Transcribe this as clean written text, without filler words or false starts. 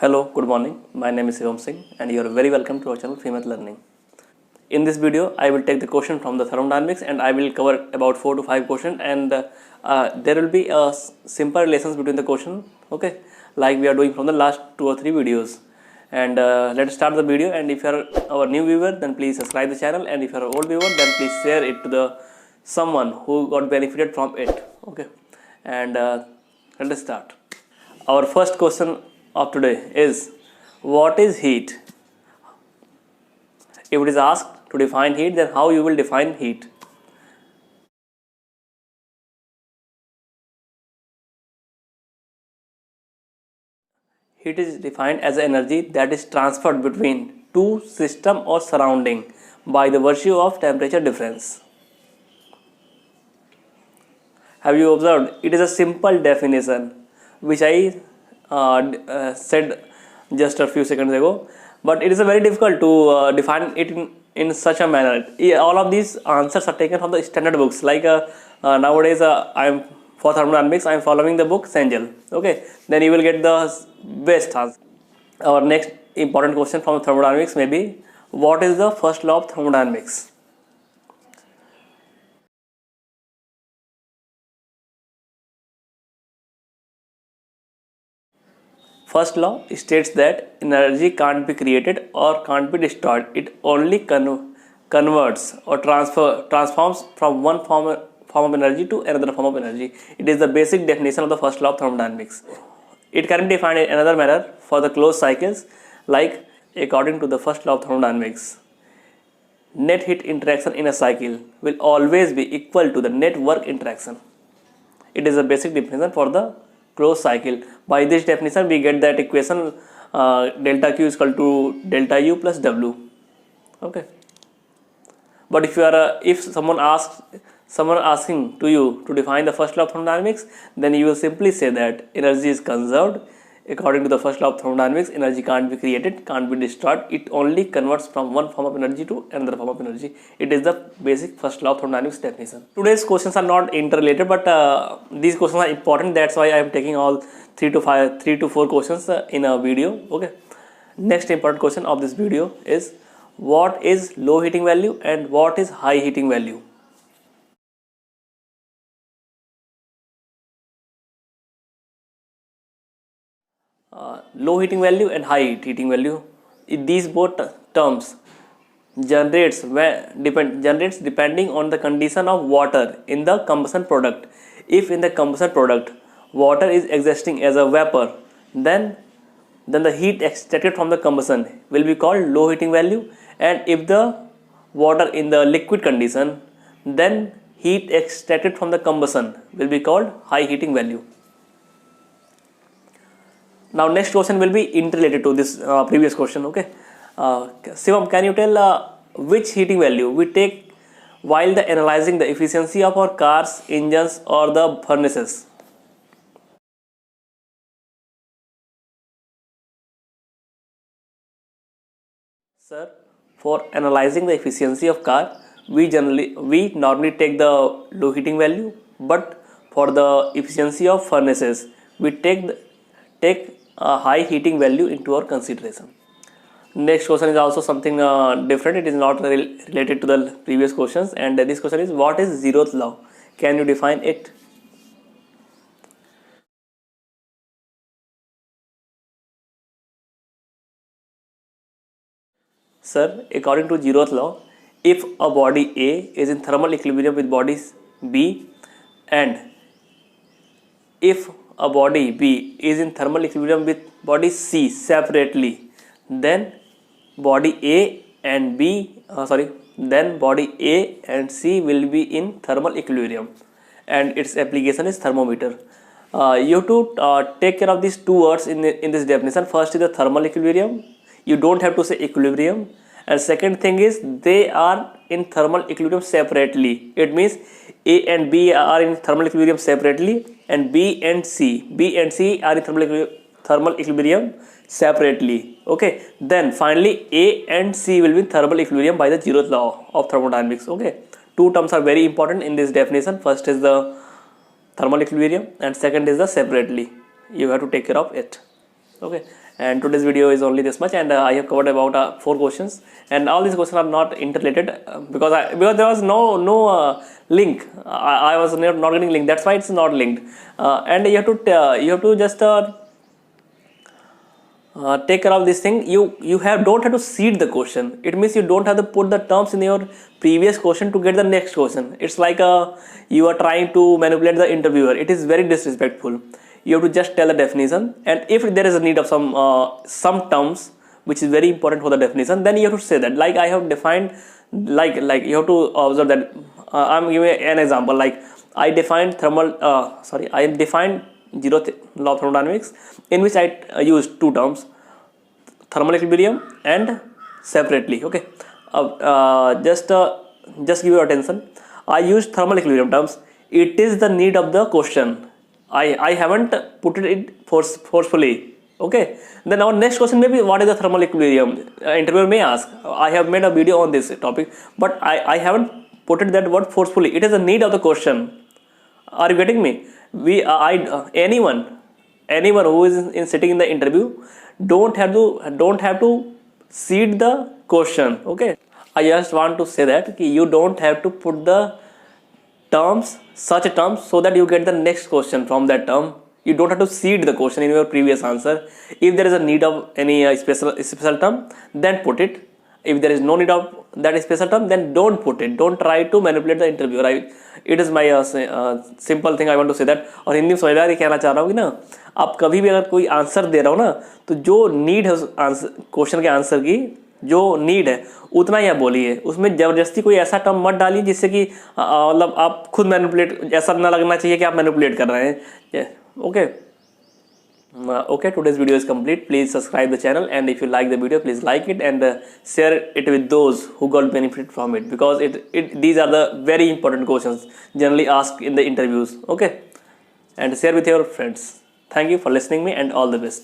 Hello, good morning. My name is Shivam Singh and you are very welcome to our channel Female Learning. In this video, I will take the question from the thermodynamics and I will cover about 4 to 5 questions, and there will be a simple relations between the question, okay, like we are doing from the last 2 or 3 videos. And let's start the video. And if you are our new viewer, then please subscribe the channel, and if you are an old viewer, then please share it to the someone who got benefited from it, okay. And let us start. Our first question of today is, what is heat? If it is asked to define heat, then how you will define heat? Heat is defined as energy that is transferred between two system or surrounding by the virtue of temperature difference. Have you observed? It is a simple definition which I said just a few seconds ago, but it is very difficult to define it in such a manner. All of these answers are taken from the standard books. Like nowadays, I am for thermodynamics, I am following the book Sengel. Okay, then you will get the best answer. Our next important question from thermodynamics may be, what is the first law of thermodynamics? First law states that energy can't be created or can't be destroyed. It only converts or transforms from one form of energy to another form of energy. It is the basic definition of the first law of thermodynamics. It can be defined in another manner for the closed cycles, like according to the first law of thermodynamics, net heat interaction in a cycle will always be equal to the net work interaction. It is a basic definition for the closed cycle. By this definition, we get that equation delta Q is equal to delta U plus W. Okay. But if someone asking to you to define the first law of thermodynamics, then you will simply say that energy is conserved. According to the first law of thermodynamics, energy can't be created, can't be destroyed. It only converts from one form of energy to another form of energy. It is the basic first law of thermodynamics definition. Today's questions are not interrelated, but these questions are important. That's why I am taking all 3 to 4 questions in a video. Okay. Next important question of this video is, what is low heating value and what is high heating value? Low heating value and high heating value, these both terms generates depending on the condition of water in the combustion product. If in the combustion product water is existing as a vapor, then the heat extracted from the combustion will be called low heating value, and if the water in the liquid condition, then heat extracted from the combustion will be called high heating value. Now next question will be interrelated to this previous question. Okay, Shivam, can you tell which heating value we take while analyzing the efficiency of our cars, engines or the furnaces? Sir, for analyzing the efficiency of car, we normally take the low heating value, but for the efficiency of furnaces, we take a high heating value into our consideration. Next question is also something different. It is not related to the previous questions, and this question is, what is zeroth law? Can you define it? Sir, according to zeroth law, if a body A is in thermal equilibrium with body B, and if a body B is in thermal equilibrium with body C separately, then body A and C will be in thermal equilibrium, and its application is thermometer. You have to take care of these two words in this definition. First is the thermal equilibrium. You don't have to say equilibrium. And second thing is, they are in thermal equilibrium separately. It means A and B are in thermal equilibrium separately, and B and C are in thermal equilibrium separately. Okay, then finally A and C will be in thermal equilibrium by the zeroth law of thermodynamics. Okay, two terms are very important in this definition. First is the thermal equilibrium and second is the separately. You have to take care of it. Okay, and today's video is only this much, and I have covered about 4 questions, and all these questions are not interrelated because there was no link. I was not getting link. That's why it's not linked. And you have to just take care of this thing. You don't have to seed the question. It means you don't have to put the terms in your previous question to get the next question. It's like you are trying to manipulate the interviewer. It is very disrespectful. You have to just tell the definition, and if there is a need of some terms which is very important for the definition, then you have to say that. Like I have defined, like you have to observe that. I'm giving an example. Like I defined I defined law of thermodynamics, in which I used 2 terms, thermal equilibrium and separately. Okay, just give your attention. I used thermal equilibrium terms. It is the need of the question. I haven't put it forcefully. Okay, then our next question may be, what is the thermal equilibrium? Interviewer may ask. I have made a video on this topic, but I haven't put it that word forcefully. It is the need of the question. Are you getting me? Anyone who is sitting in the interview don't have to seed the question. Okay, I just want to say that you don't have to put the such terms so that you get the next question from that term. You don't have to seed the question in your previous answer. If there is a need of any special term, then put it. If there is no need of that special term, then don't put it. Don't try to manipulate the interviewer. It is my simple thing I want to say that. और हिंदी में समझ रहा है कहना चाह रहा हूँ कि ना, आप कभी भी अगर कोई आंसर दे रहा हो ना, तो जो नीड है उस क्वेश्चन के आंसर की, जो नीड है उतना ही आप बोलिए. उसमें ज़बरदस्ती कोई ऐसा टर्म मत डालिए जिससे कि मतलब आप खुद मैनिपुलेट, ऐसा ना लगना चाहिए कि आप मैनिपुलेट कर रहे हैं. Okay, okay, today's video is complete. Please subscribe the channel, and if you like the video, please like it and share it with those who got benefit from it, because these are the very important questions generally asked in the interviews. Okay, and share with your friends. Thank you for listening me, and all the best.